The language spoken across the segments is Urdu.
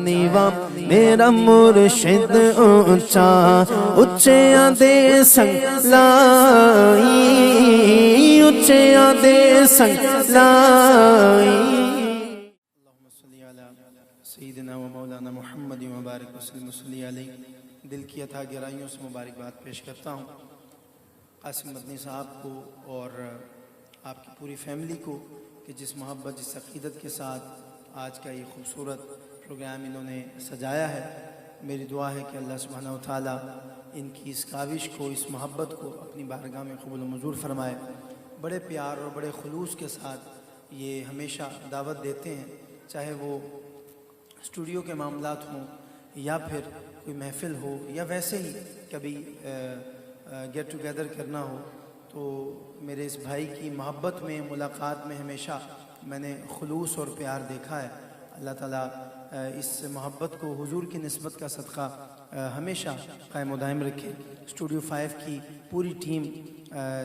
نیوا میرا مرشد اونچا اچیاں دے سنگ لائی اچیاں دے سنگ لائی اللہم صلی علی سیدنا و مولانا محمد مبارک وسلم صلی علیہ دل کی عطا گرائیوں سے مبارکباد پیش کرتا ہوں قاسم مدنی صاحب کو اور آپ کی پوری فیملی کو کہ جس محبت جس عقیدت کے ساتھ آج کا یہ خوبصورت پروگرام انہوں نے سجایا ہے میری دعا ہے کہ اللہ سبحانہ و تعالیٰ ان کی اس کاوش کو اس محبت کو اپنی بارگاہ میں قبول و منظور فرمائے بڑے پیار اور بڑے خلوص کے ساتھ یہ ہمیشہ دعوت دیتے ہیں چاہے وہ اسٹوڈیو کے معاملات ہوں یا پھر کوئی محفل ہو یا ویسے ہی کبھی گیٹ ٹوگیدر کرنا ہو تو میرے اس بھائی کی محبت میں ملاقات میں ہمیشہ میں نے خلوص اور پیار دیکھا ہے اللہ تعالیٰ اس محبت کو حضور کی نسبت کا صدقہ ہمیشہ قائم و دائم رکھے اسٹوڈیو 5 کی پوری ٹیم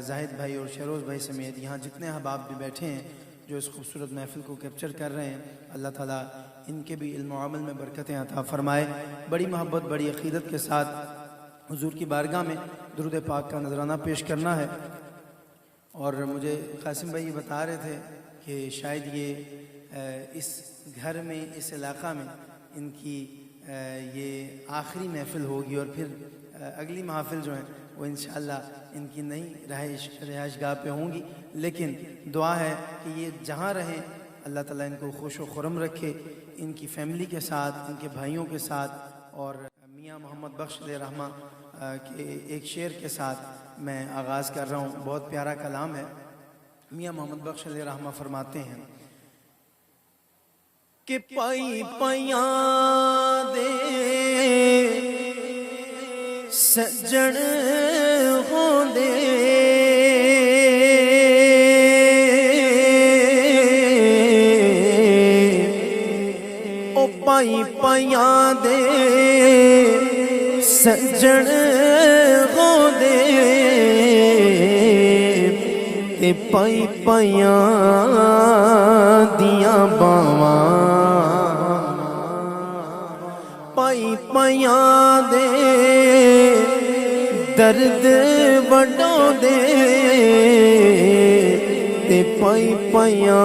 زاہد بھائی اور شہروز بھائی سمیت یہاں جتنے احباب بھی بیٹھے ہیں جو اس خوبصورت محفل کو کیپچر کر رہے ہیں اللہ تعالیٰ ان کے بھی علم و عمل میں برکتیں عطا فرمائے بڑی محبت بڑی عقیدت کے ساتھ حضور کی بارگاہ میں درود پاک کا نذرانہ پیش کرنا ہے اور مجھے قاسم بھائی بتا رہے تھے کہ شاید یہ اس گھر میں اس علاقہ میں ان کی یہ آخری محفل ہوگی اور پھر اگلی محافل جو ہیں وہ انشاءاللہ ان کی نئی رہائش گاہ پہ ہوں گی لیکن دعا ہے کہ یہ جہاں رہیں اللہ تعالیٰ ان کو خوش و خرم رکھے ان کی فیملی کے ساتھ ان کے بھائیوں کے ساتھ اور میاں محمد بخش علیہ رحمہ کے ایک شعر کے ساتھ میں آغاز کر رہا ہوں بہت پیارا کلام ہے میاں محمد بخش علیہ رحمہ فرماتے ہیں کہ پائی پائیاں دے سجن ہوں دے او پائی پائیاں دے سجن ہوں دے تے پائی پائیاں دیاں باواں پائی پائیاں دے درد وڈوں دے تے پائی پائیاں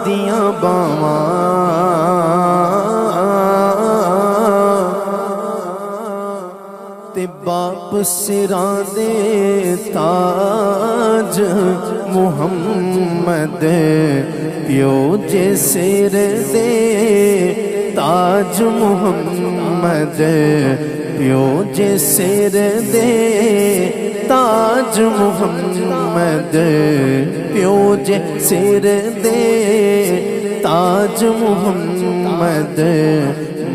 دیاں باواں تے باپ سراں دے تاج محمد پیو جے سر دے تاج محمد پیو جے سر دے تاج محمد پیو جے سر دے تاج محمد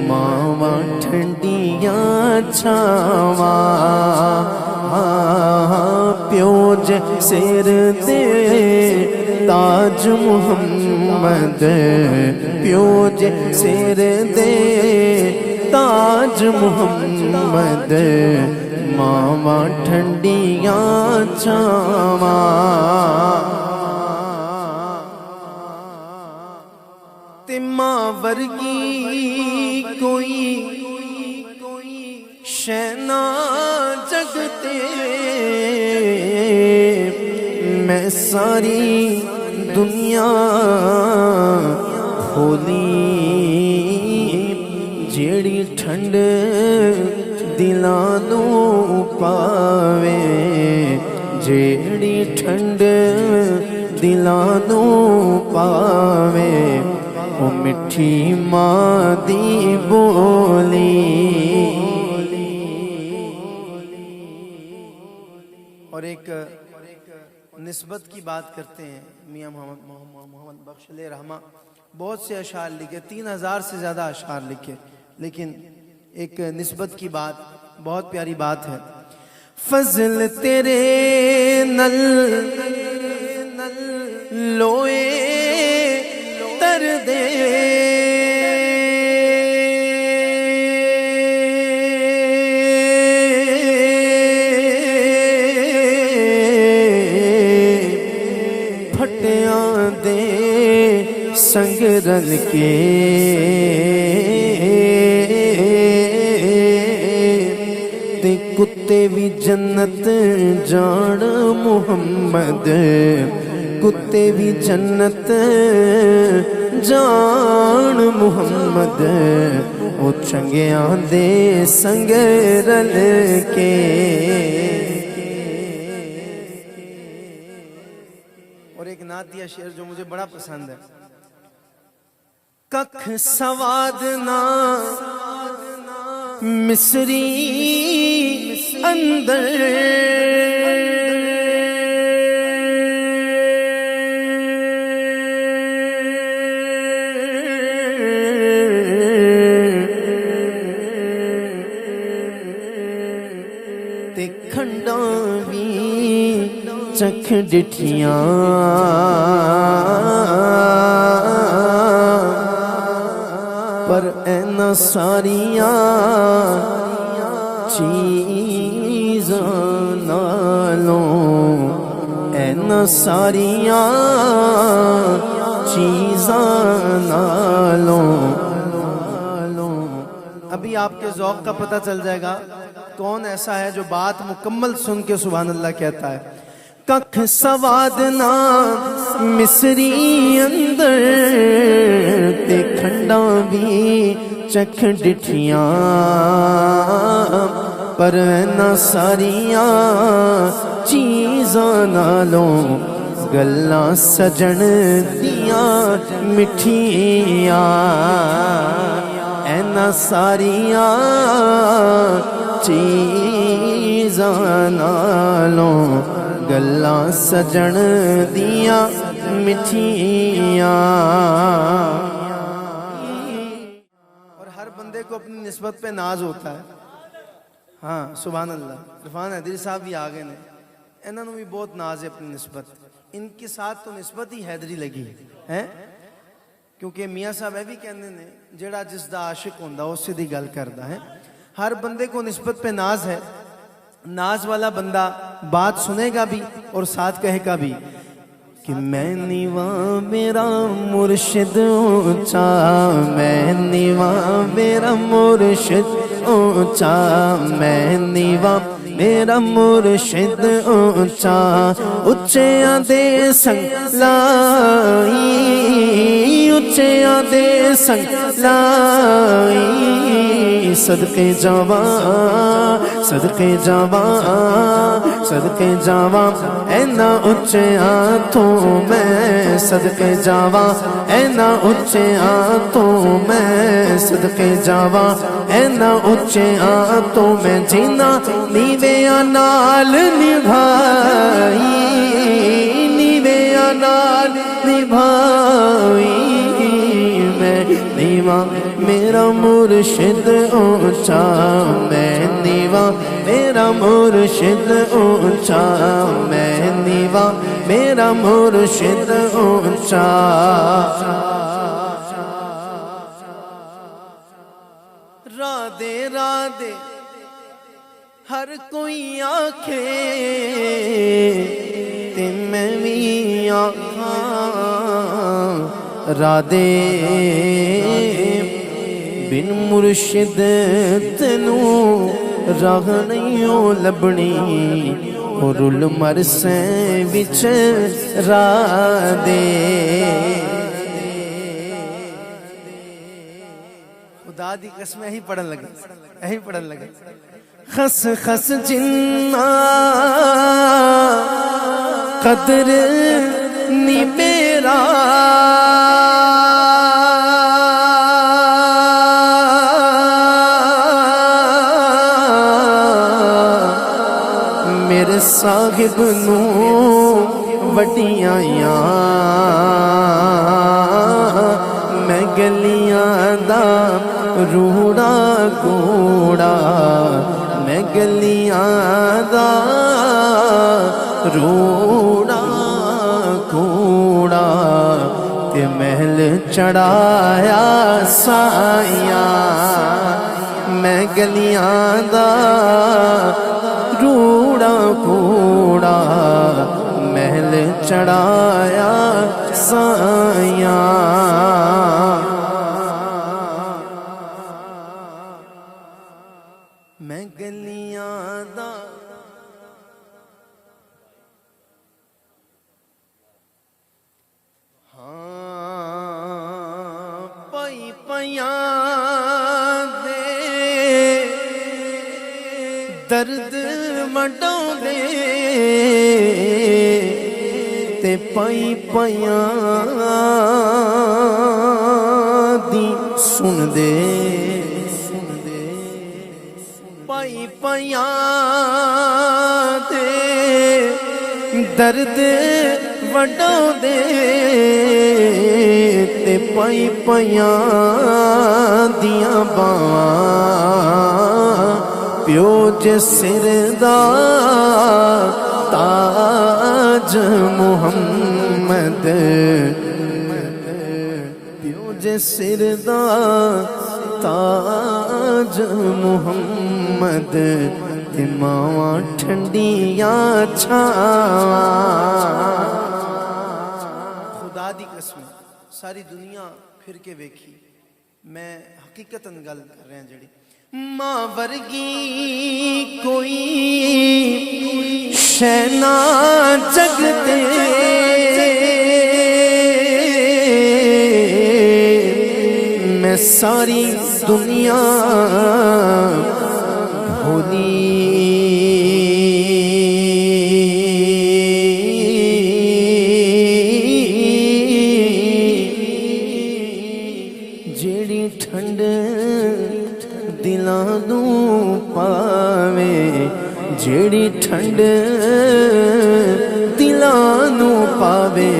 ماواں ٹھنڈیاں چھاواں پیو جے سر دے تاج محمد پیو جے سر دے تاج محمد ماواں ٹھنڈیاں چھاواں تے ماں ورگی کوئی شے نہ جگ تے میں ساری دنیا کھولی جیڑی ٹھنڈ دلاں نوں پاوے جیڑی ٹھنڈ دلاں نوں پاوے او مٹھی ماں دی بولی اور ایک نسبت کی بات کرتے ہیں میاں محمد بخش علیہ رحمہ بہت سے اشعار لکھے 3000 سے زیادہ اشعار لکھے لیکن ایک نسبت کی بات بہت پیاری بات ہے فضل تیرے نل لوئے تر دے پھٹیاں دے سنگ رل کے بھی جنت جان محمد، کتے بھی جنت جان محمد، او چنگیاں دے سنگ رل کے۔ اور ایک نعتیہ شعر جو مجھے بڑا پسند ہے، ککھ سواد نہ مصری اندر تے کھنڈاں بھی چکھ ڈٹھیاں، پر اینا ساریاں چیزاں نالوں، اینا ساریاں چیزاں نالوں۔ ابھی آپ کے ذوق کا پتہ چل جائے گا کون ایسا ہے جو بات مکمل سن کے سبحان اللہ کہتا ہے۔ ککھ سواد نہ مصری اندر تے کھنڈاں بھی چکھ ڈٹھیاں، پر اینا ساریاں چیزاں نالوں گلاں سجن دیاں مٹھیاں، اینا ساریاں چیزاں نالوں گلاں سجن دیاں مٹھیاں۔ اور ہر بندے کو اپنی نسبت پہ ناز ہوتا ہے، ہاں سبحان اللہ۔ عرفان حیدری صاحب بھی آگے نے، انہوں نے بھی بہت ناز ہے اپنی نسبت، ان کے ساتھ تو نسبت ہی حیدری لگی ہے، کیونکہ میاں صاحب بھی کہنے نے جڑا جس دا عاشق ہوندا اس سے دی گل کردا ہے۔ ہر بندے کو نسبت پہ ناز ہے، ناز والا بندہ بات سنے گا بھی اور ساتھ کہے گا بھی کہ میں نیواں میرا مرشد اونچا، میں نیواں میرا مرشد اونچا، میں نیواں میرا مرشد اونچا، اچیاں دے سنگ لائی، اچیاں دے سنگ لائی، صدقے جاواں صدقے جاواں صدقے جاواں اینا اچیاں تو میں، صدقے جاواں اینا اچیاں تو میں، صدقے جاواں اینا اچیاں تو میں، جینا نیویاں نال نبھائی، نیویاں نال نبھائی، میں نیواں میرا مرشد اونچا، میں نیواں میرا مرشد اونچا، میں نیواں میرا مرشد اونچا۔ رادے رادے ہر کوئی آکھے تے میں بھی آکھاں، رادے بن مرشد تینوں راہ نہیں لبنی، اور رل مرسیں وچ رادے۔ خدا دی قسم یہی پڑھن لگے، خس خس جنہ قدر نی میرا، میرے صاحب نو وڈیاں میں گلیاں دا روڑا کوڑا، میں گلیاں دا روڑا کوڑا، تے محل چڑھایا سائیاں، میں گلیاں دا روڑا کوڑا، محل چڑھایا سائیاں۔ میں گلیاں دا پیاں دے درد وڈاؤں دے تے پائی پیاں دی سن دے پائی پیاں دے درد وڈاؤں دے تے پائی پیاں دیاں باواں پیو جے سر دا تاج محمد پیو جے سر دا تاج محمد تے ماواں ٹھنڈیاں چھاواں خدا دی قسم ساری دنیا پھر کے ویکھی میں حقیقتاً گل کر رہا جڑی ماں ورگی کوئی شے نہ جگ تے میں ساری دنیا بھولی جیڑی ٹھنڈ دلاں نوں پاوے جیڑی ٹھنڈ دلاں نوں پاوے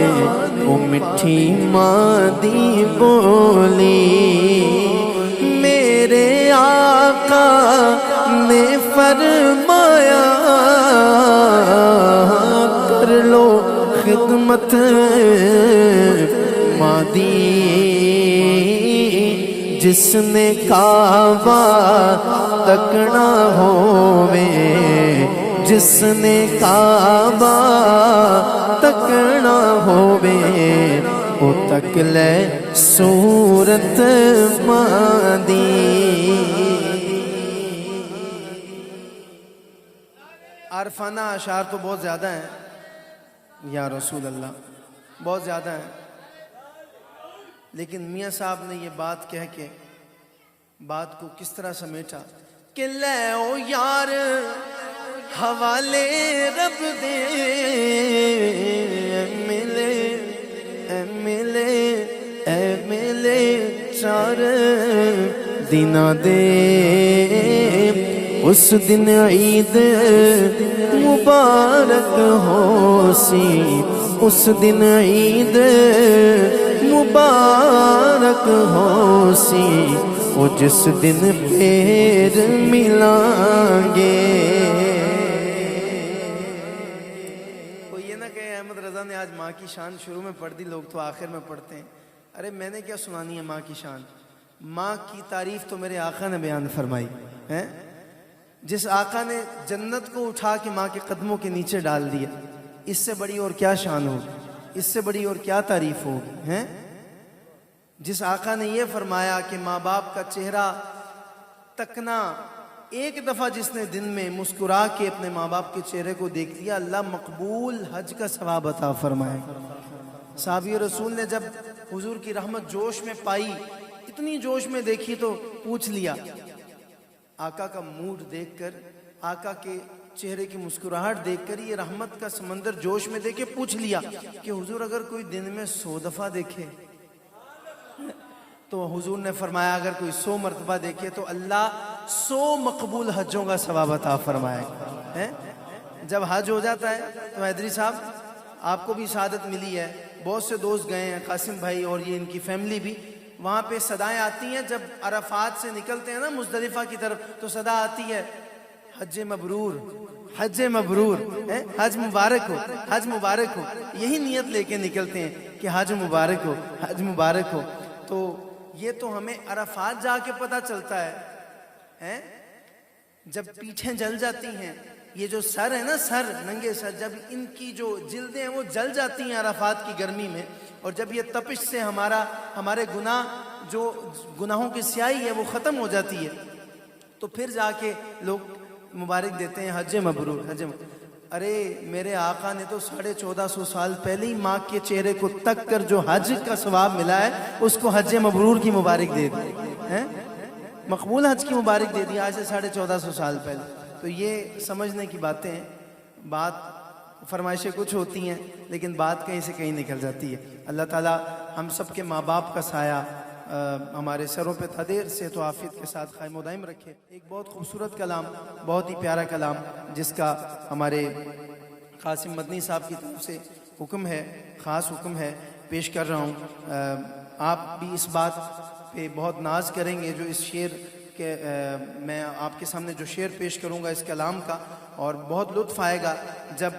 او مٹھی ماں دی بولی میرے آقا نے فرمایا کر لو خدمت ماں دی جس نے کعبہ تکنا ہووے جس نے کعبہ تکنا ہووے او تک لے صورت ماں دی عارفانہ اشعار تو بہت زیادہ ہیں یا رسول اللہ بہت زیادہ ہیں لیکن میاں صاحب نے یہ بات کہہ کے بات کو کس طرح سمیٹا کہ لے او یار حوالے رب دے اے ملے چار دناں دے اس دن عید مبارک ہو سی اس دن عید مبارک ہو سی وہ جس دن پھر ملیں گے کوئی یہ نہ کہے احمد رضا نے آج ماں کی شان شروع میں پڑھ دی لوگ تو آخر میں پڑھتے ہیں ارے میں نے کیا سنانی ہے ماں کی شان ماں کی تعریف تو میرے آقا نے بیان فرمائی ہے جس آقا نے جنت کو اٹھا کے ماں کے قدموں کے نیچے ڈال دیا اس سے بڑی اور کیا شان ہوگی اس سے بڑی اور کیا تعریف ہوگی ہیں جس آقا نے یہ فرمایا کہ ماں باپ کا چہرہ تکنا ایک دفعہ جس نے دن میں مسکرا کے اپنے ماں باپ کے چہرے کو دیکھ لیا اللہ مقبول حج کا ثواب عطا فرمائے صحابی رسول نے جب حضور کی رحمت جوش میں پائی اتنی جوش میں دیکھی تو پوچھ لیا آقا کا موڈ دیکھ کر آقا کے چہرے کی مسکراہٹ دیکھ کر یہ رحمت کا سمندر جوش میں دیکھ کے پوچھ لیا کہ حضور اگر کوئی دن میں 100 دفعہ دیکھے تو حضور نے فرمایا اگر کوئی 100 مرتبہ دیکھے تو اللہ 100 مقبول حجوں کا ثواب عطا فرمائے جب حج ہو جاتا ہے تو حیدری صاحب آپ کو بھی سعادت ملی ہے بہت سے دوست گئے ہیں قاسم بھائی اور یہ ان کی فیملی بھی وہاں پہ صدائیں آتی ہیں جب عرفات سے نکلتے ہیں نا مزدلفہ کی طرف تو صدا آتی ہے حج مبرور حج مبرور حج مبارک ہو حج مبارک ہو یہی نیت لے کے نکلتے ہیں کہ حج مبارک ہو حج مبارک ہو تو یہ تو ہمیں عرفات جا کے پتہ چلتا ہے جب پیٹھیں جل جاتی ہیں یہ جو سر ہے نا سر ننگے سر جب ان کی جو جلدیں ہیں وہ جل جاتی ہیں عرفات کی گرمی میں اور جب یہ تپش سے ہمارے گناہ جو گناہوں کی سیاہی ہے وہ ختم ہو جاتی ہے تو پھر جا کے لوگ مبارک دیتے ہیں حج مبرور حج ارے میرے آقا نے تو 1450 سال پہلے ہی ماں کے چہرے کو تک کر جو حج کا ثواب ملا ہے اس کو حج مبرور کی مبارک دے دی، مقبول حج کی مبارک دے دی آج سے 1450 سال پہلے۔ تو یہ سمجھنے کی باتیں ہیں، بات فرمائشیں کچھ ہوتی ہیں لیکن بات کہیں سے کہیں نکل جاتی ہے۔ اللہ تعالیٰ ہم سب کے ماں باپ کا سایہ ہمارے سروں پہ تدیر صحت و عافیت کے ساتھ قائم و دائم رکھے۔ ایک بہت خوبصورت کلام، بہت ہی پیارا کلام جس کا ہمارے قاسم مدنی صاحب کی طرف سے حکم ہے، خاص حکم ہے، پیش کر رہا ہوں۔ آپ بھی اس بات پہ بہت ناز کریں گے جو اس شعر کے میں آپ کے سامنے جو شعر پیش کروں گا اس کلام کا، اور بہت لطف آئے گا جب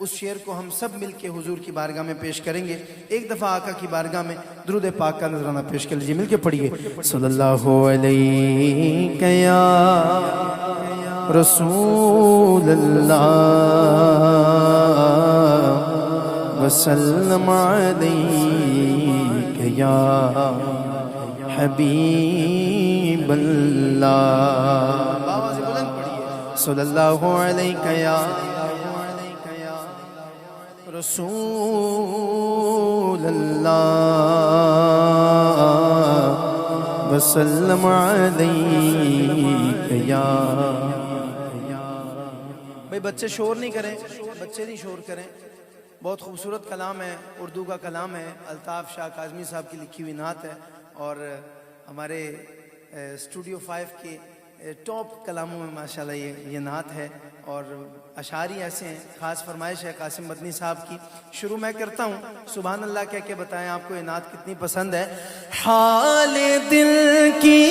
اس شعر کو ہم سب مل کے حضور کی بارگاہ میں پیش کریں گے۔ ایک دفعہ آقا کی بارگاہ میں درود پاک کا نذرانہ پیش کر لیجیے، مل کے پڑھیے۔ صلی اللہ علیہ یا رسول اللہ وسلم علیہ یا حبیب اللہ، صلی اللہ علیہ یا رسول اللہ وسلم علیہ یا۔ بھئی بچے شور نہیں کریں، بچے نہیں شور کریں۔ بہت خوبصورت کلام ہے، اردو کا کلام ہے، الطاف شاہ کاظمی صاحب کی لکھی ہوئی نعت ہے، اور ہمارے اسٹوڈیو 5 کے ٹاپ کلاموں میں ماشاءاللہ یہ نعت ہے، اور اشعاری ایسے ہیں۔ خاص فرمائش ہے قاسم مدنی صاحب کی۔ شروع میں کرتا ہوں، سبحان اللہ کہہ کے بتائیں آپ کو یہ نعت کتنی پسند ہے۔ حال دل کی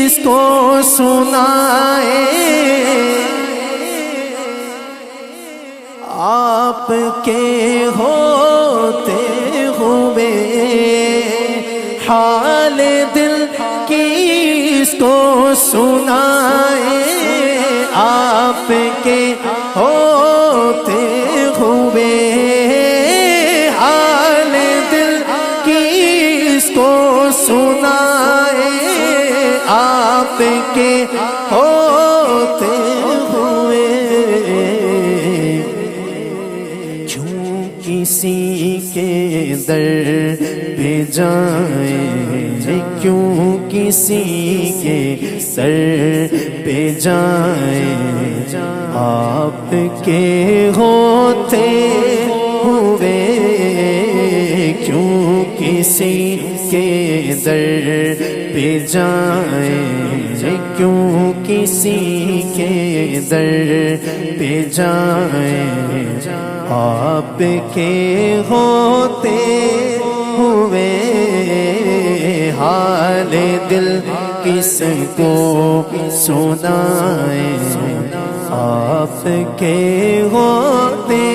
اس کو سنائے آپ کے ہوتے ہوئے، حال دل کی اس کو سنائے آپ کے ہوتے ہوئے، حال دل کی اس کو سنائے آپ کے ہوتے ہوئے، کیوں کسی کے در پہ جائیں، کیوں کسی کے سر پہ جائیں آپ کے ہوتے ہوئے، کیوں کسی کے در پہ جائیں، کیوں کسی کے در پہ جائیں آپ کے ہوتے ہوئے، حال دل کس کو سنائیں آپ کے ہوتے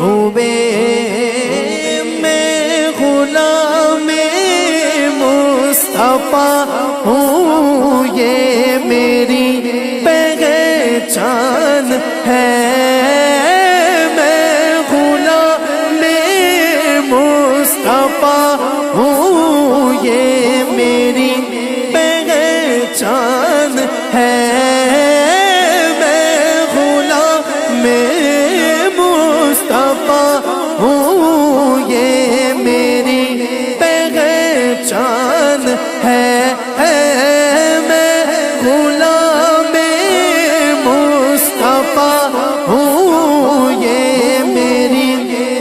ہوئے، میں غلام مصطفیٰ ہوں یہ میری پہچان ہے، میں غلام مصطفیٰ ہوں یہ میری پہچان ہے، میں غلام مصطفیٰ ہوں یہ میری پہچان ہے، میں غلام مصطفیٰ ہوں یہ میری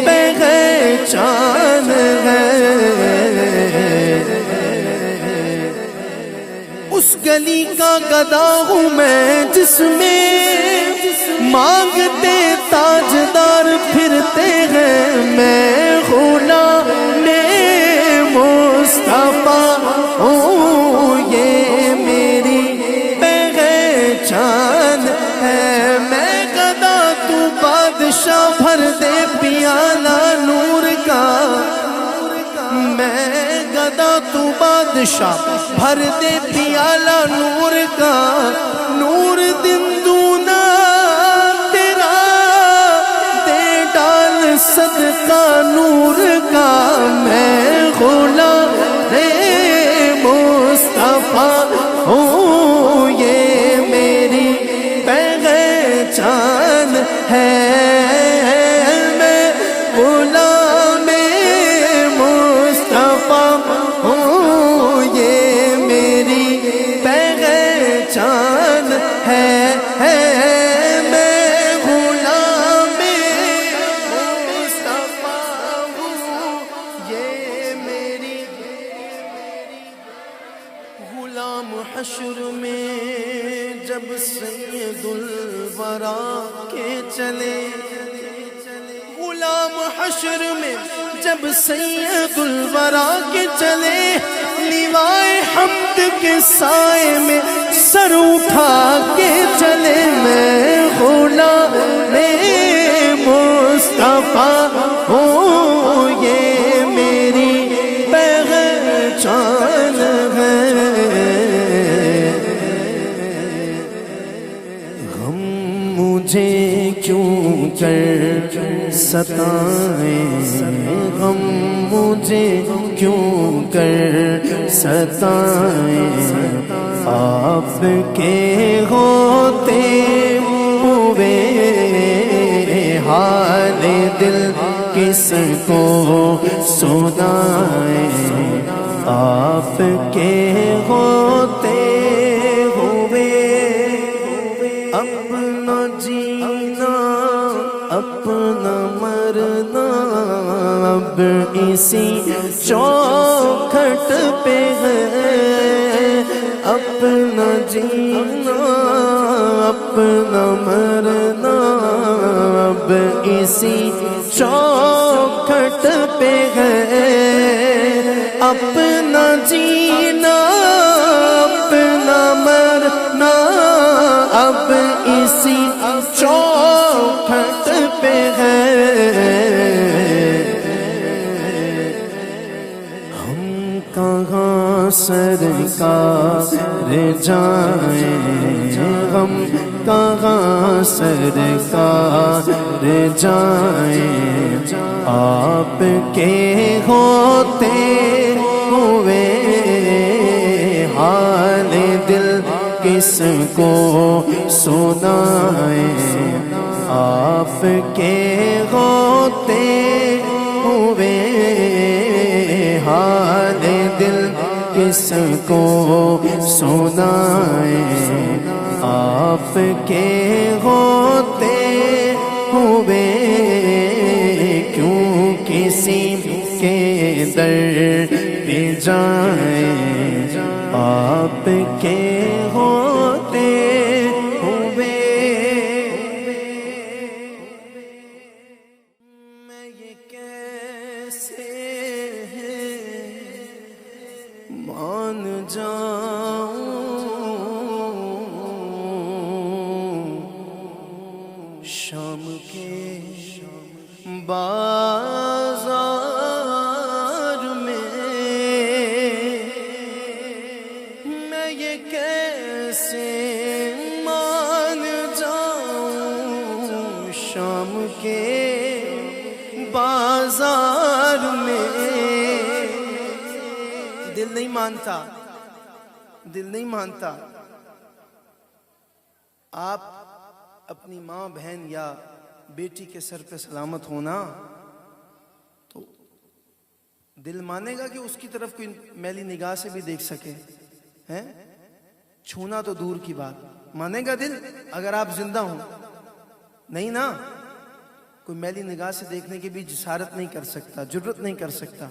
پہچان ہے۔ اس گلی کا گدا ہوں میں جس میں مانگتے تاجدار پھرتے ہیں، میں غلام مصطفیٰ ہوں یہ میری پہچان ہے، میں گدا تو بادشاہ بھر دے پیالہ نور کا، میں گدا تو بادشاہ بھر دے پیالہ نور کا، نور دن دونا تیرا دے ڈال صدقہ نور کا، میں غلام مصطفیٰ ہوں یہ میری پہچان ہے، غلام حشر میں جب سید الورا کے چلے، غلام حشر میں جب سید الورا کے چلے، لیوائے حمد کے سائے میں سر اٹھا کے چلے، میں غلام مصطفیٰ ہوں یہ میری پہچان ہے، غم مجھے کیوں کر ستائیں، غم مجھے کیوں کر ستائیں، آپ کے ہوتے ہوئے حال دل کس کو سنائیں، آپ کے ہوتے ہوئے اپنا جینا اپنا مرنا اب اسی چوکھٹ پہ ہے، اپنا جینا اپنا مرنا اب اسی چوکھٹ پہ ہے، اپنا جینا اپنا مرنا اب اسی چوکھٹ پہ ہے، ہم کہاں سرکار جائیں، ہم کہاں سرکار جائیں، آپ کے ہوتے ہوئے حال دل کس کو سنائیں، آپ کے ہوتے ہوئے حال دل کس کو سنائیں، آپ کے ہوتے ہوئے کیوں کسی کے در پہ جائیں، آپ کے ہوتے ہوئے میں یہ کیسے مان جاؤں، شام کے بازار میں میں یہ کیسے مان جاؤں، شام کے بازار میں دل نہیں مانتا، دل نہیں مانتا، آپ اپنی ماں بہن یا بیٹی کے سر پہ سلامت ہونا تو دل مانے گا کہ اس کی طرف کوئی میلی نگاہ سے بھی دیکھ سکے، ہیں چھونا تو دور کی بات، مانے گا دل اگر آپ زندہ ہوں؟ نہیں نا، کوئی میلی نگاہ سے دیکھنے کی بھی جسارت نہیں کر سکتا، جرت نہیں کر سکتا،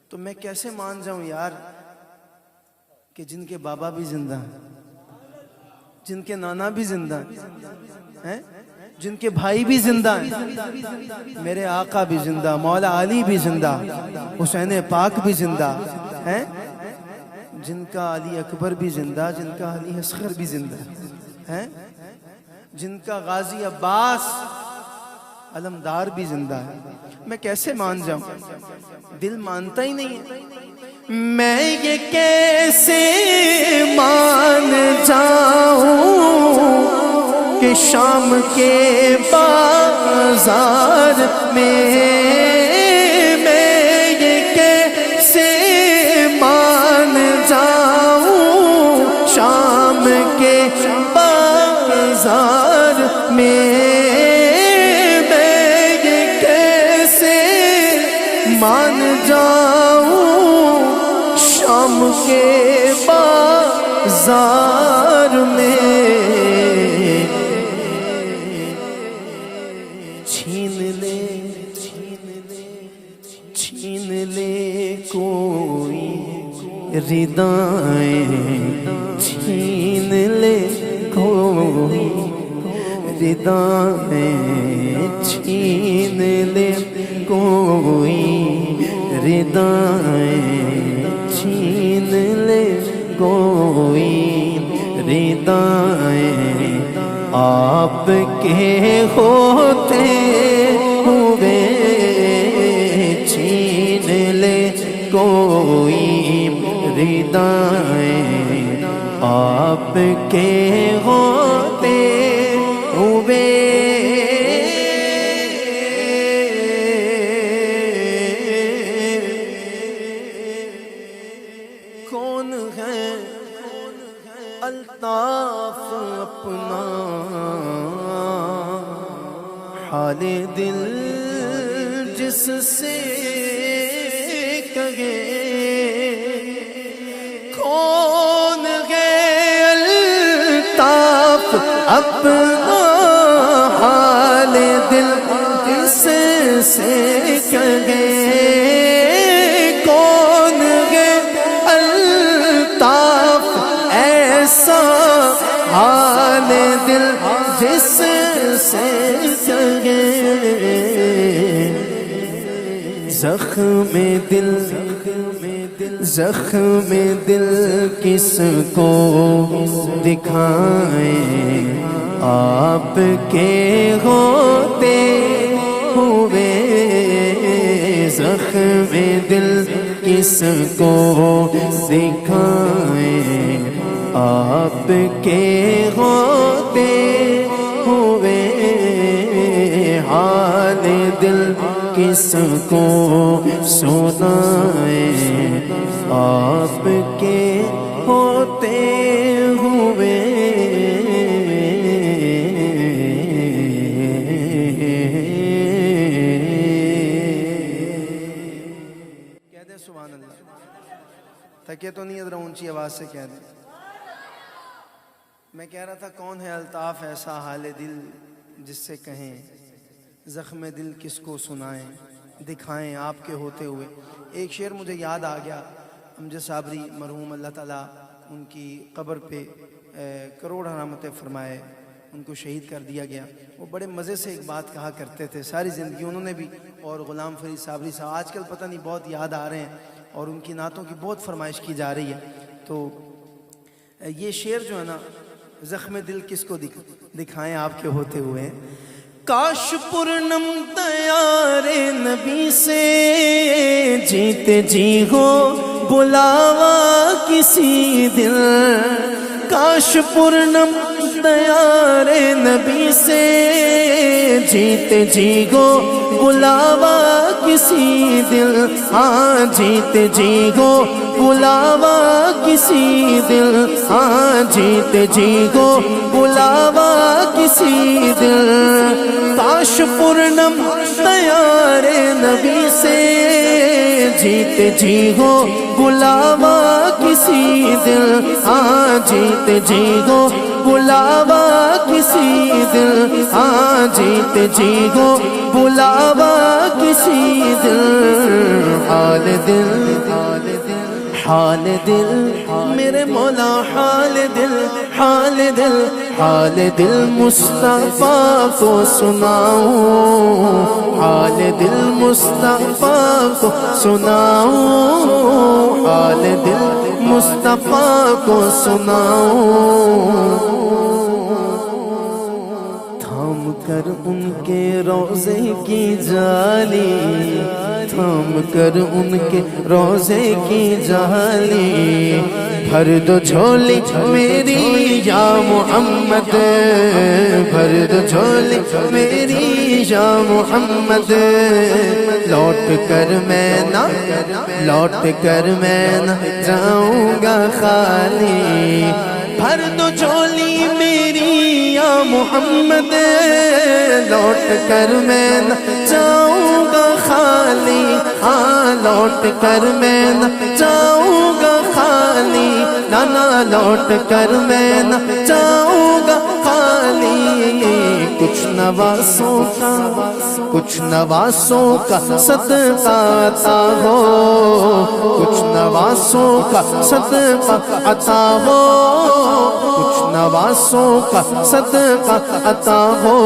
تو میں کیسے مان جاؤں یار کہ جن کے بابا بھی زندہ ہیں، جن کے نانا بھی زندہ ہیں، جن کے بھائی بھی زندہ ہیں، میرے آقا بھی زندہ، مولا علی بھی زندہ، حسین پاک بھی زندہ ہیں، جن کا علی اکبر بھی زندہ، جن کا علی اصغر بھی زندہ ہیں، جن کا غازی عباس علمدار بھی زندہ ہے، میں کیسے مان جاؤں؟ دل مانتا ہی نہیں ہے، میں یہ کیسے مان جاؤں کہ شام کے بازار میں میں یہ کیسے مان جاؤں، شام کے بازار میں میں یہ کیسے مان جاؤں، شام کے بازار میں چھین لے کوئی ردائیں چھین لے کوئی، ردائیں چھین لے کوئی، ردائیں چھین لے کوئی، ردائیں آپ کے ہوتے ہوئے چھین لے کوئی، ردائیں آپ کے ہوتے ہوئے کون ہے الطاف اپنا حال دل جس سے کہے، کون ہے الطاف اپنا حال دل جس سے کہے، کون ہے الطاف ایسا حال دل جس سے کہے، زخم دل زخم دل کس کو دکھائیں آپ کے ہوتے ہوئے، زخم دل کس کو دکھائیں آپ کے ہوتے ہوئے، حال دل کس کو سنائیں آپ کے ہوتے ہوئے۔ کہہ دیں سبحان اللہ، تھکے تو نہیں، ذرا اونچی آواز سے کہہ دیں۔ میں کہہ رہا تھا کون ہے الطاف ایسا حال دل جس سے کہیں، زخم دل کس کو سنائیں دکھائیں آپ کے ہوتے ہوئے۔ ایک شعر مجھے یاد آ گیا، امجد صابری مرحوم اللہ تعالیٰ ان کی قبر پہ کروڑ رحمتیں فرمائے، ان کو شہید کر دیا گیا۔ وہ بڑے مزے سے ایک بات کہا کرتے تھے، ساری زندگی انہوں نے بھی، اور غلام فرید صابری صاحب آج کل پتہ نہیں بہت یاد آ رہے ہیں اور ان کی نعتوں کی بہت فرمائش کی جا رہی ہے۔ تو یہ شعر جو ہے نا، زخم دل کس کو دکھائیں آپ کے ہوتے ہوئے، کاش پرنم دیار نبی سے جیتے جی ہو بلاوا کسی دل، کاش پرنم دیار نبی سے جیتے جی ہو بلاوا کسی دل، ہاں جیتے جی ہو بلاوا کسی دل، ہاں جیتے جی ہو بلاوا کسی دل، کاش پرنم دیار نبی سے جیتے جی ہو بلاوا کسی دل، ہاں جیتے جی ہو بلاوا کسی دل، ہاں جیتے جی ہو بلاوا کسی دل، حال دل حال دل میرے مولا، حال دل حال دل حال دل مصطفیٰ کو سناؤں، حال دل مصطفیٰ کو سناؤں، حال دل مصطفیٰ کو سناؤں، تھام کر ان کے روضے کی جالی، تھام کر ان کے روضے کی جالی، بھر دو جھولی میری یا محمد، بھر دو جھولی میری یا محمد، لوٹ کر میں نہ جاؤں گا خالی، بھر دو جھولی میری یا محمد، لوٹ کر میں نہ جاؤں گا خالی، ہاں لوٹ کر میں نہ جاؤں گا خالی، نہ لوٹ کر میں نہ جاؤں گا خالی، کچھ نواسوں کا صدقہ عطا ہو، کچھ نواسوں کا صدقہ عطا ہو، کچھ نواسوں کا صدقہ عطا ہو،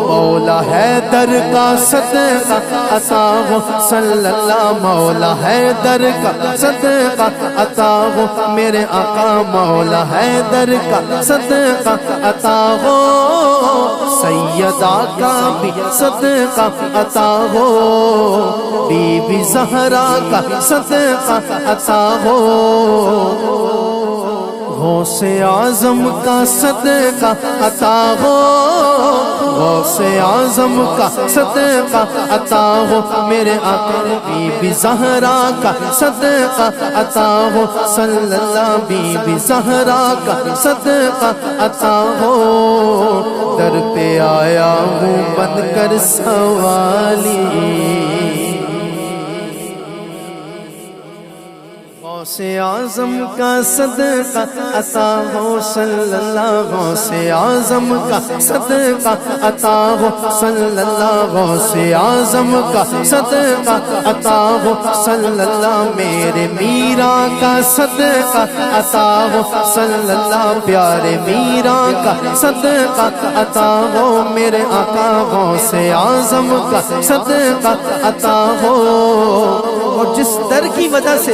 مولا حیدر کا صدقہ عطا ہو صلی اللہ، مولا حیدر کا صدقہ عطا ہو، میرے آقا مولا حیدر کا صدقہ عطا ہو، سیدہ کا بھی صدقہ عطا ہو، بی بی زہرا کا صدقہ عطا ہو، غوث اعظم کا صدقہ عطا ہو، غوث اعظم کا صدقہ عطا ہو، میرے آقا بی بی زہرا کا صدقہ عطا ہو صلی اللہ، بی بی زہرا کا صدقہ عطا ہو، در پہ آیا ہوں بن کر سوالی، غوث اعظم کا صدقہ عطا ہو صلی اللہ، غوث اعظم کا صدقہ عطا ہو صلی اللہ، غوث اعظم کا صدقہ عطا ہو صلی اللہ، میرے میرا کا صدقہ عطا ہو صلی اللہ، پیارے میرا کا صدقہ عطا ہو، میرے آقا غوث اعظم کا صدقہ عطا ہو، اور جس در کی وجہ سے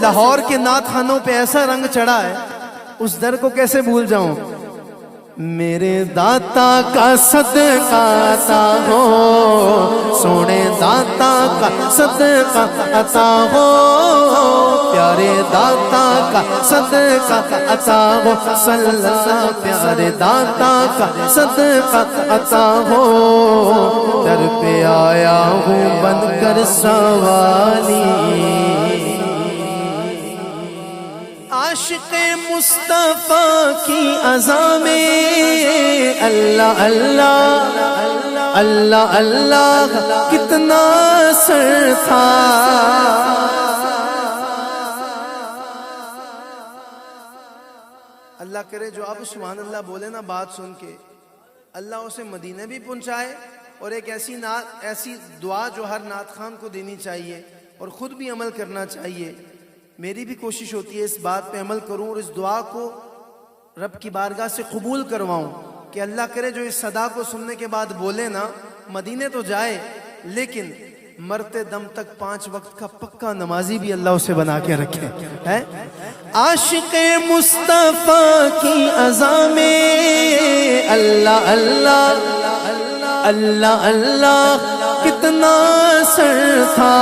لاہور کے نعت خانوں پہ ایسا رنگ چڑھا ہے، اس در کو کیسے بھول جاؤں، میرے داتا کا صدقہ عطا ہو، سونے داتا کا صدقہ عطا ہو، پیارے داتا کا صدقہ عطا ہو صلی اللہ، پیارے داتا کا صدقہ عطا ہو، در پہ آیا ہوں بن کر سوالی، عاشق مصطفیٰ کی اذان میں اللہ اللہ اللہ اللہ کتنا سر تھا، اللہ کرے جو آپ سبحان اللہ بولے نا بات سن کے، اللہ اسے مدینے بھی پہنچائے، اور ایک ایسی دعا جو ہر نعت خان کو دینی چاہیے اور خود بھی عمل کرنا چاہیے۔ میری بھی کوشش ہوتی ہے اس بات پہ عمل کروں اور اس دعا کو رب کی بارگاہ سے قبول کرواؤں کہ اللہ کرے جو اس صدا کو سننے کے بعد بولے نا، مدینے تو جائے لیکن مرتے دم تک 5 وقت کا پکا نمازی بھی اللہ اسے بنا کے رکھے ہے۔ عاشق مصطفیٰ کی اذان میں اللہ اللہ اللہ اللہ کتنا سر تھا،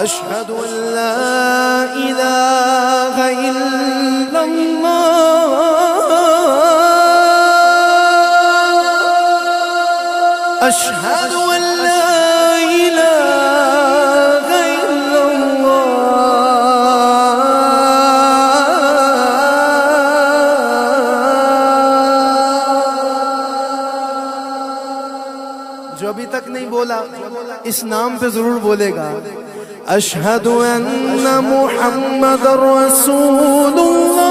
أشهد أن لا إله إلا الله أشهد أن لا إله إلا الله جو ابھی تک نہیں بولا اس نام پہ ضرور بولے گا۔ أشهد أن محمد رسول الله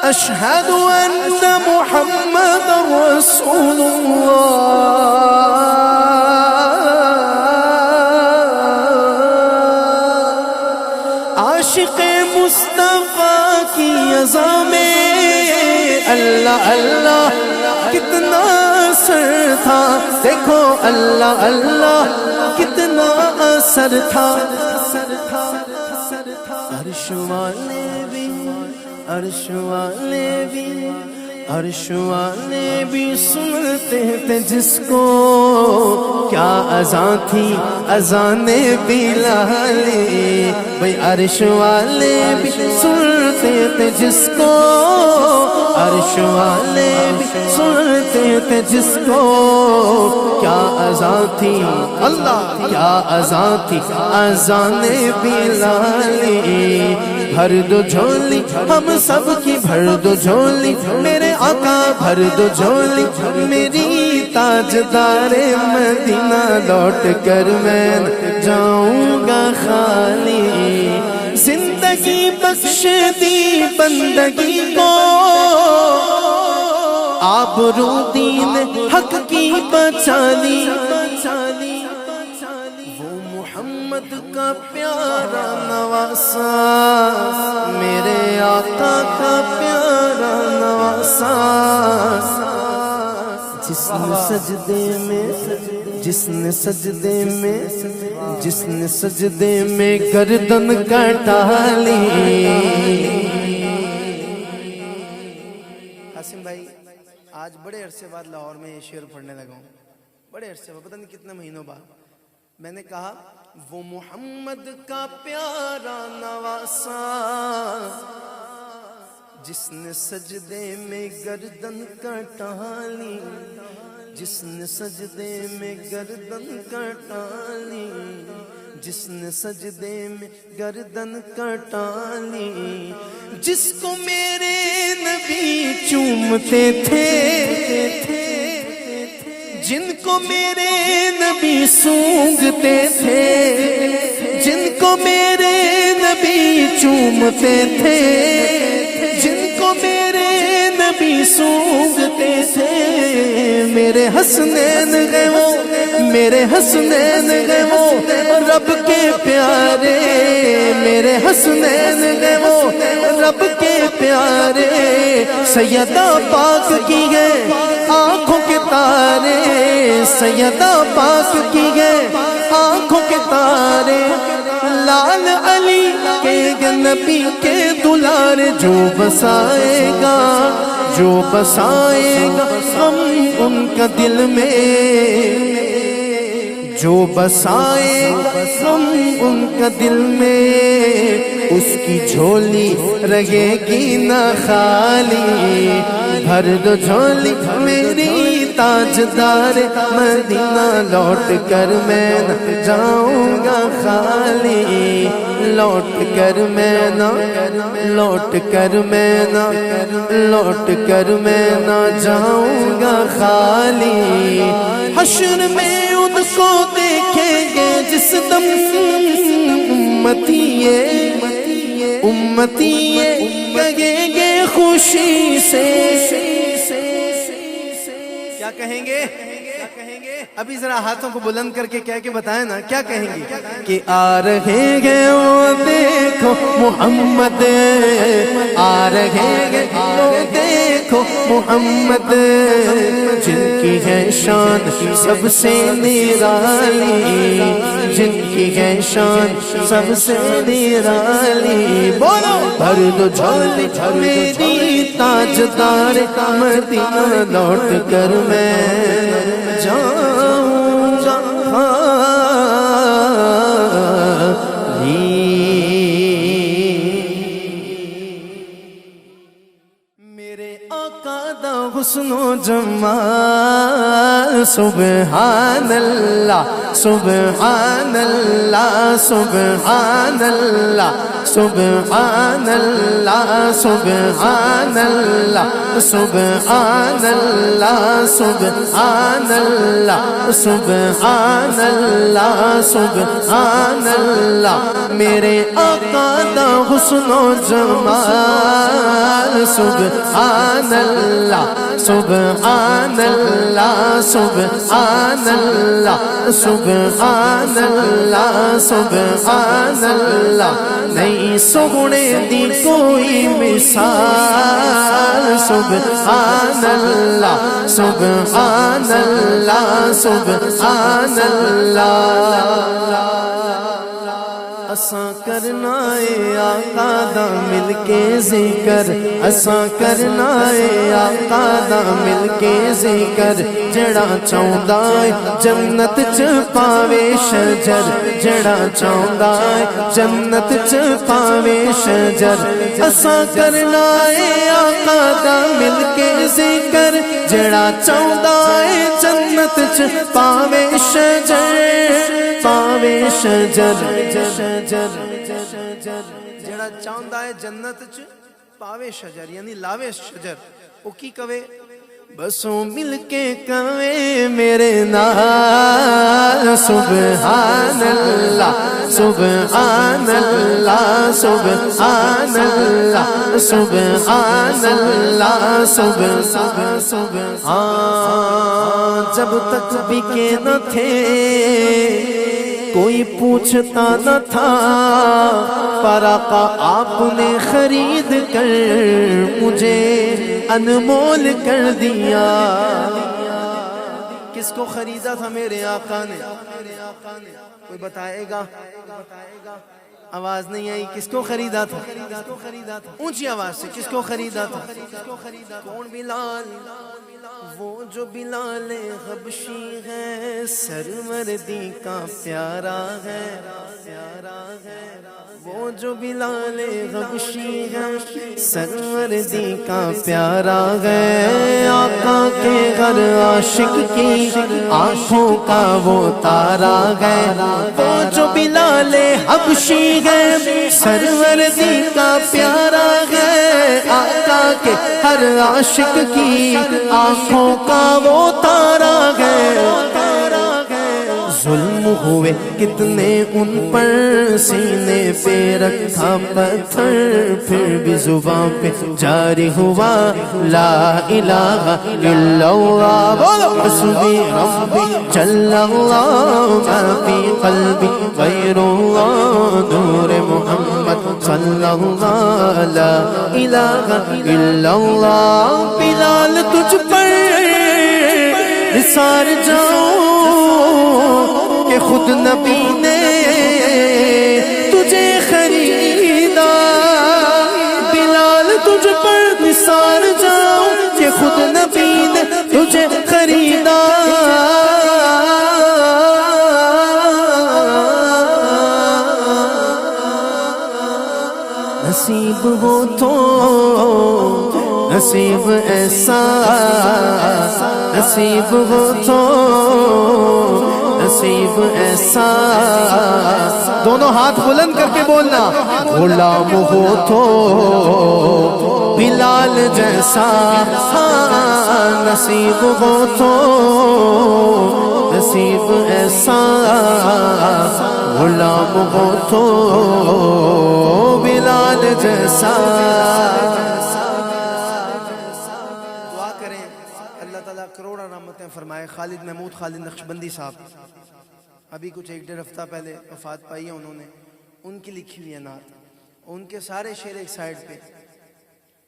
أشهد أن محمد رسول الله عاشق مصطفیٰ کی اذان میں اللہ اللہ کتنا سر تھا، دیکھو اللہ اللہ کتنا اثر تھا، عرش والے بھی عرش والے بھی سنتے تھے جس کو، کیا اذان تھی اذان بلال، بھئی عرش والے بھی سنتے تھے جس کو، عرش والے بھی سنتے تھے جس کو، کیا اذان تھی اللہ، کیا اذان تھی اذان بلال، بھر دو جھولی ہم سب کی، بھر دو جھولی میرے آقا، بھر دو جھولی میری تاجدار مدینہ، لوٹ کر میں نہ جاؤں گا خالی، زندگی بخش دی بندگی کو، آبرو دین حق کی بچا لی، وہ محمد کا پیارا نواسا، میرے آقا کا پیارا نواسا، جس نے سجدے میں، جس نے سجدے میں، جس نے سجدے میں گردن کٹا لی۔ قاسم بھائی آج بڑے عرصے بعد لاہور میں یہ شعر پڑھنے لگا ہوں، بڑے عرصے بعد، پتہ نہیں کتنے مہینوں بعد۔ میں نے کہا وہ محمد کا پیارا نواسا، جس نے سجدے میں گردن کٹا لی، جس نے سجدے میں گردن کٹا لی، جس نے سجدے میں گردن کٹا لی، جس کو میرے نبی چومتے تھے، جن کو میرے نبی سونگتے تھے، جن کو میرے نبی چومتے تھے، جن کو میرے نبی سونگتے تھے، میرے حسنین گئے وہ، میرے حسنین گئے وہ رب کے پیارے، میرے حسنین گئے وہ رب کے پیارے، سیدہ پاک کی گئے آنکھوں کے تارے، سیدہ پاک کی گئے آنکھوں کے تارے، لال علی کے نبی کے دلار، جو بسائے گا، جو بسائے گا ہم ان کا دل میں، جو بسائے گا ہم ان کا دل میں، اس کی جھولی رہے گی نہ خالی، بھر دو جھولی میری تاجدار مدینہ، لوٹ کر میں نہ جاؤں گا خالی، لوٹ کر میں نہ، لوٹ کر میں نہ، لوٹ کر میں نہ جاؤں گا خالی، حشر میں ان کو دیکھیں گے جس دم امتی امتی کہیں گے خوشی سے، کیا کہیں گے؟ ابھی ذرا ہاتھوں کو بلند کر کے کہہ کے بتائیں نا، کیا کہیں گے؟ کہ آ رہے گے وہ دیکھو محمد، آ رہے گے وہ دیکھو محمد، جن کی ہے شان سب سے نرالی، جن کی ہے شان سب سے نرالی، بولو بھر دو جھولی میری تاجدار مدینہ، لوٹ کر میں جاؤں گا خالی، میرے آقا دا حسن و جمال، سبحان اللہ سبحان اللہ سبحان اللہ سبحان اللہ سبحان اللہ سبحان اللہ سبحان اللہ سبحان اللہ سبحان اللہ، میرے آقا دا حسن و جمال، سبحان اللہ سبحان اللہ سبحان اللہ سبحان اللہ سبحان اللہ، نہیں سونے دی کوئی مثال، سبحان اللہ سبحان اللہ سبحان اللہ، اساں کرنا اے آقا دا مل کے ذکر اساں کرنا اے آقا دا مل کے ذکر جڑا چاہندا اے جنت چ پاوے شجر جڑا چاہندا اے جنت چ پاوے شجر اساں کرنا اے آقا دا مل کے ذکر جڑا چاہندا اے جنت چ پاوے شجر پاوے شجر جڑا چاہندا ہے جنت چ پاوے شجر یعنی لاوے شجر او کی کہے بسوں مل کے کہے میرے نال سبحان اللہ سبحان اللہ سبحان اللہ سبحان اللہ سبحان جب تک بکے نہ تھے کوئی پوچھتا نہ تھا پر آقا آپ نے خرید کر مجھے انمول کر دیا کس کو خریدا تھا میرے آقا نے کوئی بتائے گا آواز نہیں آئی کس کو خریدا تھا اونچی آواز سے کس کو خریدا تھا کون بلال وہ جو بلال حبشی ہے سرمردی کا پیارا ہے وہ جو بلال حبشی ہے سرمردی کا پیارا ہے آقا کے گھر عاشق کی آنکھوں کا وہ تارا ہے وہ جو بلال حبشی ہے سرمردی کا پیارا ہے آقا کے ہر عاشق کی آنکھوں کا وہ تارا ہے ظلم ہوئے کتنے ان پر سینے پہ رکھا پتھر پھر بھی زبان پہ جاری ہوا لا الہ الا اللہ بولو حسبی ربی جل اللہ ما فی قلبی غیر اللہ نور محمد صلی اللہ لا الہ الا اللہ بلال تجھ پر نثار جاؤں کہ خود نبی نے تجھے خریدا بلال تجھ پر نثار جاؤں کہ خود نبی نے تجھے خریدا نصیب ہو تو نصیب ایسا نصیب ہو تو نصیب ایسا دونوں ہاتھ بلند کر کے بولنا غلام ہو تو بلال جیسا نصیب ہو تو نصیب ایسا غلام ہو تو بلال جیسا دعا کریں اللہ تعالیٰ کروڑا رحمتیں فرمائے خالد محمود خالد نقشبندی صاحب ابھی کچھ ایک ڈیڑھ ہفتہ پہلے وفات پائی ہے انہوں نے ان کی لکھی ہوئی ہے نعت ان کے سارے شعر ایک سائڈ پہ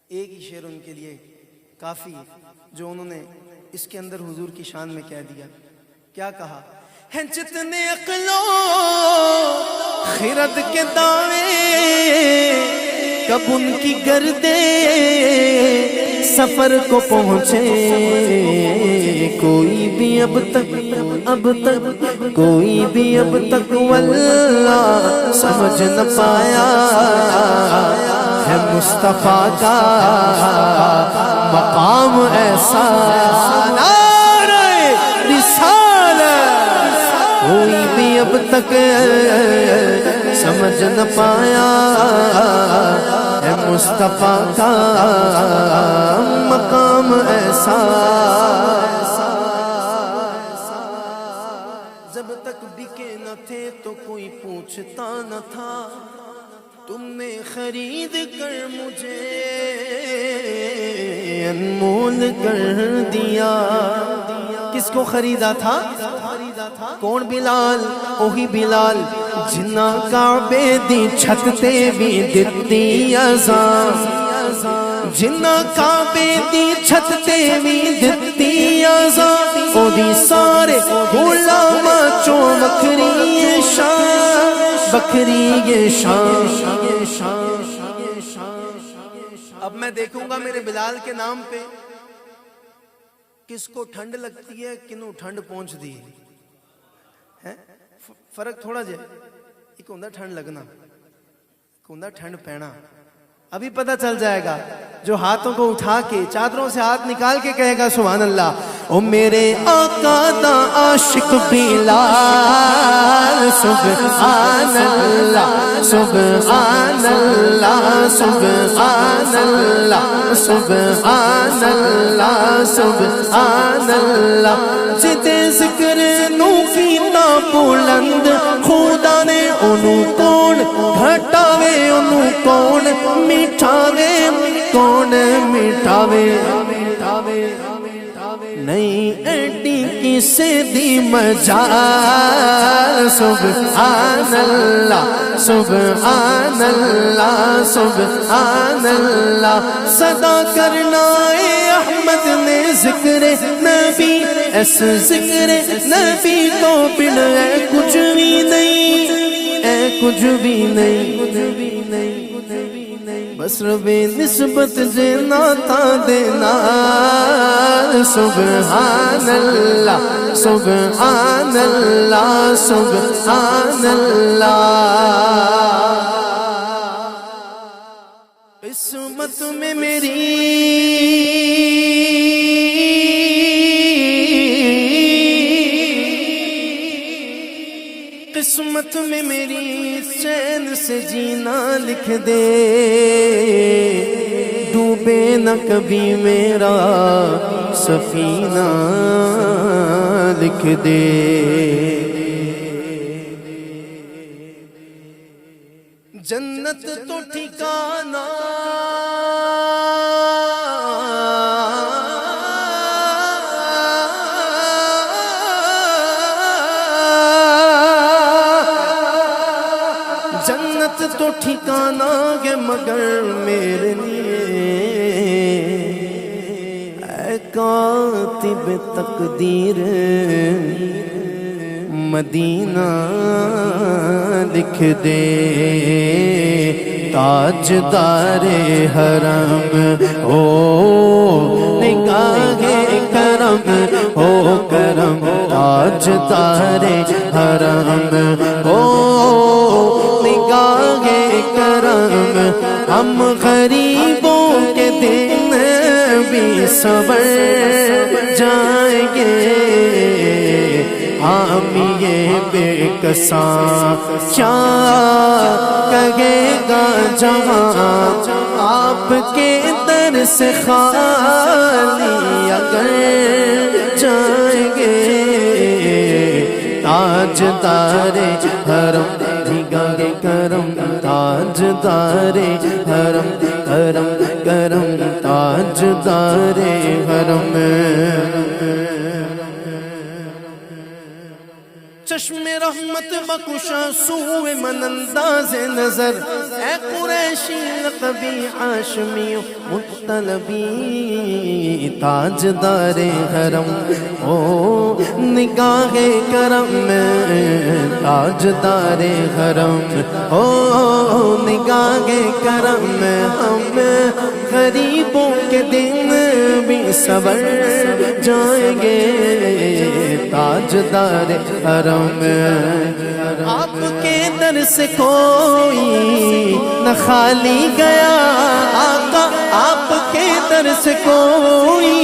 ایک ہی شعر ان کے لیے کافی جو انہوں نے اس کے اندر حضور کی شان میں کہہ دیا کیا کہا ہیں جتنے عقلوں خرد کے دعوے کب ان کی گردے سفر کو پہنچے کوئی بھی اب تک کوئی بھی اب تک واللہ سمجھ نہ پایا ہے مصطفیٰ کا مقام ایسا نعرہ رسالت کوئی بھی اب تک سمجھ نہ پایا ہے مصطفیٰ کا مقام ایسا جب تک بکے نہ تھے تو کوئی پوچھتا نہ تھا تم نے خرید کر مجھے انمول کر دیا کس کو خریدا تھا کون بلال وہی بلال جنہ کعبے دی چھت تے بھی دتی اذان جنہ کعبے دی چھت تے بھی دتی اذان او دی سارے غلاماں چوں وکھری شان بکھری یہ شان. اب میں دیکھوں گا میرے بلال کے نام پہ کس کو ٹھنڈ لگتی ہے کنوں ٹھنڈ پہنچ دی ہے. فرق تھوڑا جائے. ایک ہوندہ ٹھنڈ لگنا, ایک ہوندہ ٹھنڈ پینا. ابھی پتہ چل جائے گا. جو ہاتھوں کو اٹھا کے چادروں سے ہاتھ نکال کے کہے گا سبحان اللہ. او میرے آقا دا عاشق بلال سبحان اللہ سبحان اللہ سبحان اللہ سبحان اللہ سبحان اللہ. جتے ذکر نو کیتا بلند خدا نے انہوں کون گھٹاوے انہوں کون مٹھاوے کون مٹھاوے. نہیں ایڈی کسے دی مجال سبحان اللہ سبحان اللہ سبحان اللہ. صدا کرنا اے احمد نے ذکر نبی, اس ذکر نبی کو بن اے کچھ بھی نہیں, اے کچھ بھی نہیں. بس رب نسبت جینا تا دینا سبحان اللہ سبحان اللہ سبحان اللہ. قسمت میں میری قسمت میں میری چین سے جینا لکھ دے, ڈوبے نہ کبھی میرا سفینہ لکھ دے. جنت تو ٹھکانا جنت تو ٹھکانا ہے مگر میرے لیے اے کاتب تقدیر مدینہ لکھ دے. تاجدار حرم ہو نگاہ کرم ہو کرم, تاجدار حرم ہو نگاہ کرم. ہم غریبوں کے دن بھی صبر جائیں گے, حامی بے کساں کیا کہے گا جہاں, آپ کے در سے خالی اگر جائیں گے. تاجدار حرم نگاہ کرم, تاجدار حرم کرم کرم, تاجدار حرم. چشم رحمت بکشا سوء من انداز نظر, اے قریشی لقبی ہاشمی مطلبی. تاجدار حرم او نگاہ کرم, تاجدار حرم او نگاہ کرم. ہم غریبوں کے دن بھی صبر جائیں گے. تاجدار حرم آپ کے در سے کوئی نہ خالی گیا, آقا آپ کے در سے کوئی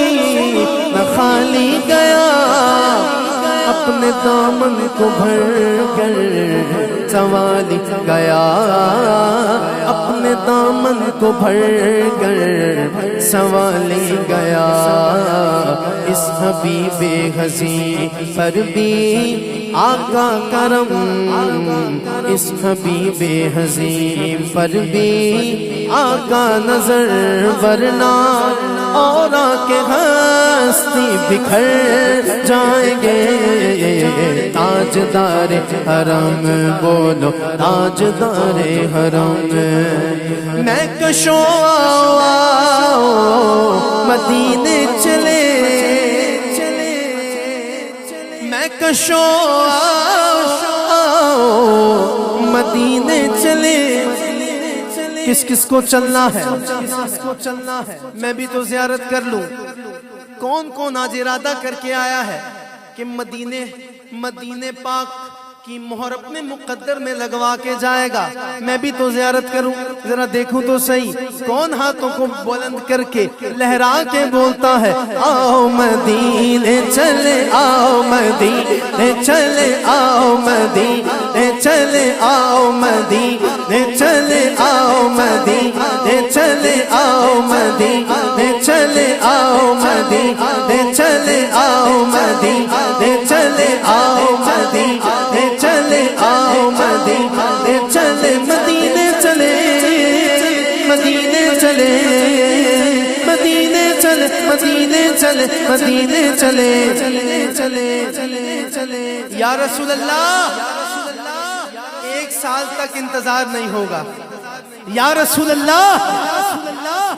نہ خالی گیا. اپنے دامن کو بھر کر سنوالی گیا, اپنے دامن کو بھر کر سنوالی گیا. اس حبیب حزین پر بھی آقا کرم, اس حبیب حزین پر بھی آقا نظر, ورنہ اور کے ہستی بکھر جائیں گے. تاجدار حرم بولو تاجدار حرم. میں کشو مدینے چلے, میں کشو مدینے کس کس کو چلنا ہے، میں بھی تو زیارت کر لوں۔ کون کون آج ارادہ کر کے آیا ہے کہ مدینے پاک کی مہر اپنے مقدر میں لگوا کے جائے گا، میں بھی تو زیارت کروں؟ ذرا دیکھوں تو صحیح کون ہاتھوں کو بلند کر کے لہرا کے بولتا ہے آؤ مدینے چلے، آؤ مدینے چلے، آؤ مدینے چلے، آؤ مدینے چلے، آؤ مدینے چلے، آؤ مدینے چلے، آؤ مدینے چلے، آؤ مدینے چلے، آؤ مدینے چلے، آؤ مدینے چلے، مدینے چلے، مدینے چلے، مدینے چلے، مدینے چلے، مدینے چلے۔ یا رسول اللہ، 1 سال تک انتظار نہیں ہوگا۔ یا رسول اللہ،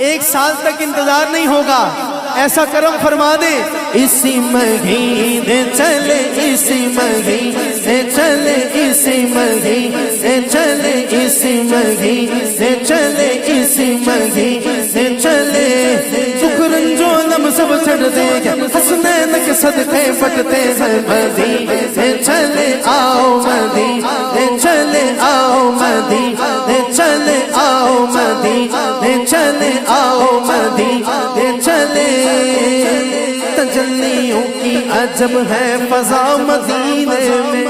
1 سال تک انتظار نہیں ہوگا، ایسا کرم فرما دے۔ اسی مہینے چلے، اسی مہینے چلے، اسی مہینے چلے، اسی مہینے چلے، اسی مہینے چلے۔ شکرن جو لم سب چھڑ دے گا، حسنین کے صدقے بٹتے ہیں مدینے چلے، آؤ مدینے چلے، آؤ مدینے چلے، آؤ مدینے چلے، آؤ مدینے چلے۔ تجلیوں کی عجب ہے فضا مدینے میں،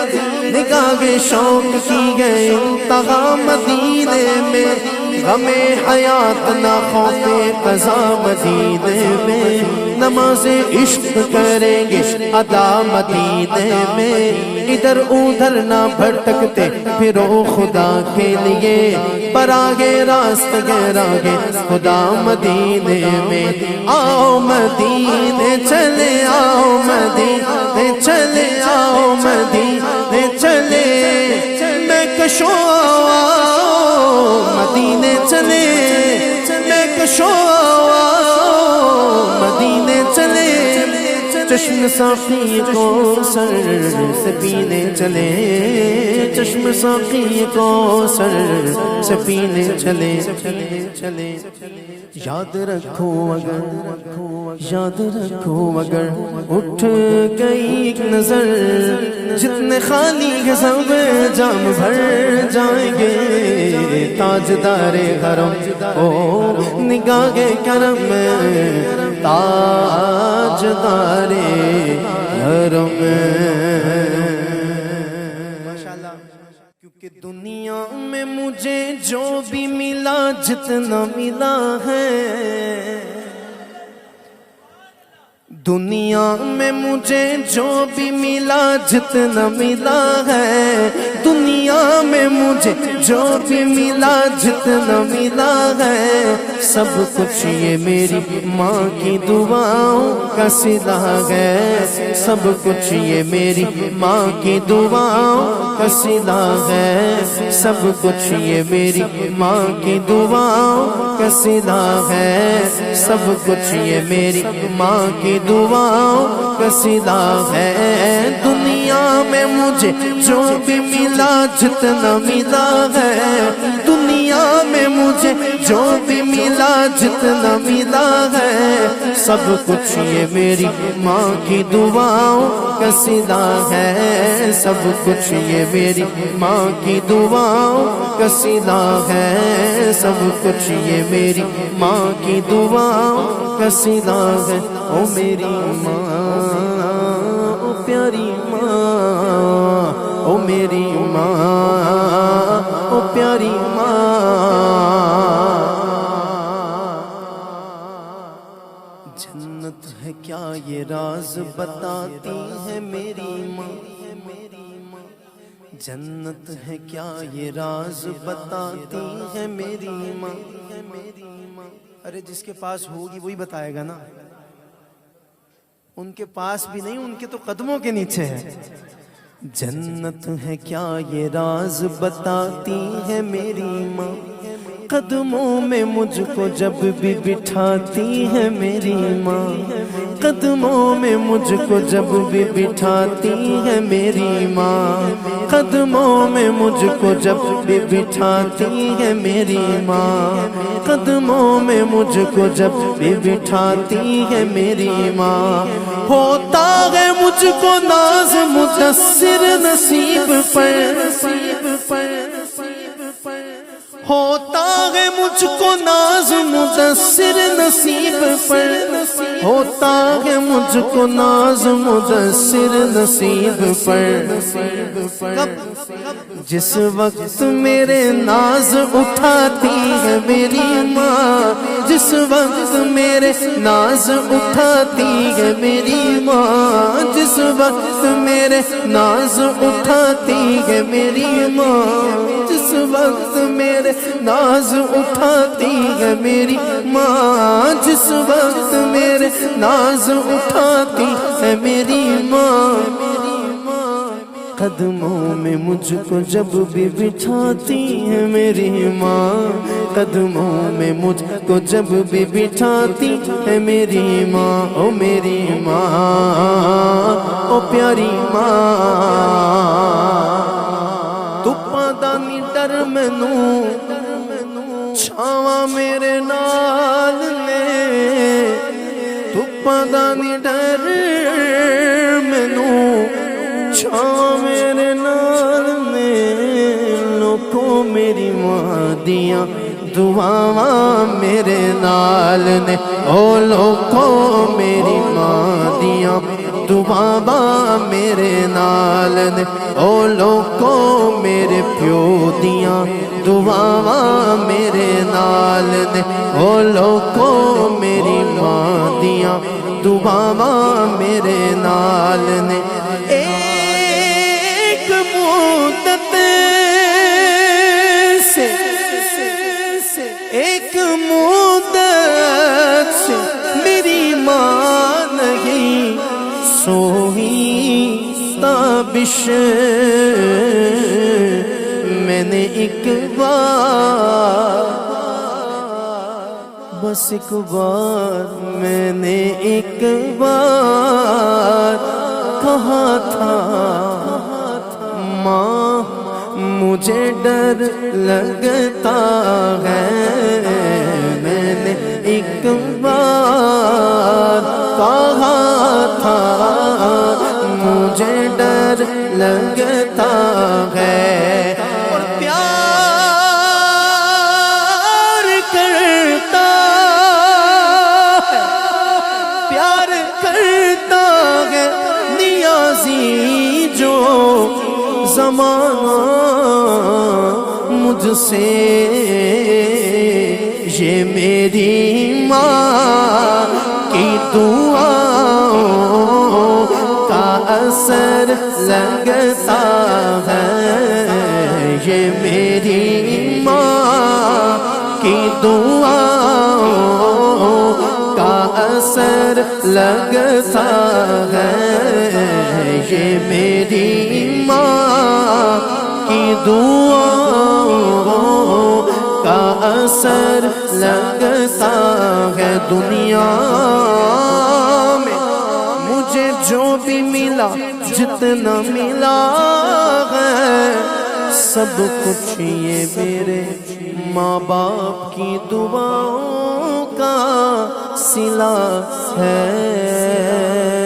نگاہ شوق کی گئے انتہا مدینے میں، غم حیات نہ خوف قضا مدینے میں، نماز عشق کریں گے ادا مدینے میں، ادھر ادھر نہ بھٹکتے پھرو خدا کے لیے، پر آگے راست گراگے خدا مدینے میں۔ آؤ مدینے چلے، آؤ مدینے چلے، آؤ مدینے چلے، میں کشو مدینے چلے، میں کشو مدینے چلے، چشم ساقی کو سر سے پینے چلے، چشم ساقی کو سر سے پینے چلے۔ یاد رکھو اگر، یاد رکھو اگر اٹھ گئی ایک نظر، جتنے خالی کے سب جام بھر جائیں گے، تاجدار حرم او نگاہ کرم میں، تاجدار حرم ماشاءاللہ۔ کیونکہ دنیا میں مجھے جو بھی ملا، جتنا ملا ہے، دنیا میں مجھے جو بھی ملا جتنا ملا ہے، دنیا میں مجھے جو بھی ملا جتنا ملا ہے، سب کچھ یہ میری ماں کی دعاؤں کا صلہ ہے، سب کچھ یہ میری ماں کی دعاؤں کا صلہ ہے، سب کچھ یہ میری ماں کی دعاؤں کا صلہ ہے، سب کچھ یہ میری ماں کی دعاؤں کا صلہ ہے۔ دنیا میں مجھے جو بھی ملا جتنا ملا ہے، دنیا میں مجھے جو بھی ملا جتنا ملا ہے، سب کچھ یہ میری ماں کی دعاؤں کا صلہ ہے، سب کچھ یہ میری ماں کی دعاؤں کا صلہ ہے، سب کچھ یہ میری ماں کی دعاؤں کا صلہ ہے۔ او میری ماں، او پیاری ماں، او میری ماں، او پیاری ماں، جنت ہے کیا یہ راز بتاتی ہے میری ماں، جنت ہے کیا یہ راز بتاتی ہے میری ماں۔ ارے جس کے پاس ہوگی وہی بتائے گا نا، ان کے پاس بھی نہیں، ان کے تو قدموں کے نیچے ہے۔ جنت ہے کیا یہ راز بتاتی ہے میری ماں، قدموں میں مجھ کو جب بھی بٹھاتی ہے میری ماں، قدموں میں مجھ کو جب بھی بٹھاتی ہے میری ماں، قدموں میں مجھ کو جب بھی بٹھاتی ہے میری ماں، قدموں میں مجھ کو جب بھی بٹھاتی ہے میری ماں، ہوتا ہے مجھ کو ناز مدثر نصیب پر، ہوتا ہے مجھ کو ناز مدثر نصیب پر، ہوتا ہے مجھ کو ناز مدثر نصیب پر، جس وقت میرے ناز اٹھاتی ہے میری ماں، جس وقت میرے ناز اٹھاتی ہے میری ماں، جس وقت میرے ناز اٹھاتی ہے میری ماں، جس وقت میرے ناز اٹھاتی ہے میری ماں، جس وقت میرے ناز اٹھاتی ہے میری ماں، قدموں میں مجھ کو جب بھی بٹھاتی ہے میری ماں، قدموں میں مجھ کو جب بھی بٹھاتی ہے میری ماں، او میری ماں، او پیاری ماں، تو پتا نہیں ڈر مینوں چھاواں میرے نال نے، تو پتا نہیں ڈر مینوں چھاواں میرے نال نے، لوکو میری ماں دیاں دعاواں میرے نال نے، او لوکو میری ماں دیاں دعاواں میرے نال نے، او لوکو میرے پیو دیاں دعاواں میرے نال نے، او لوکو میری ماں دیاں دعاواں میرے نال نے، ایک مدت سے، ایک مدت سے میری ماں نہیں سوئی تابش، میں نے ایک بار، بس ایک بار، میں نے ایک بار کہا تھا ماں مجھے ڈر لگتا ہے، میں نے ایک بار کہا تھا مجھے ڈر لگتا ہے، اور پیار کرتا ہے، پیار کرتا ہے نیازی جو زمانہ مجھ سے، یہ میری ماں کی دعاؤں کا اثر لگتا ہے، یہ میری ماں کی دعاؤں کا اثر لگتا ہے، یہ میری ماں کی دعاؤں کا اثر لگتا ہے، دنیا میں مجھے جو بھی ملا جتنا ملا ہے، سب کچھ یہ میرے ماں باپ کی دعاؤں کا صلہ ہے۔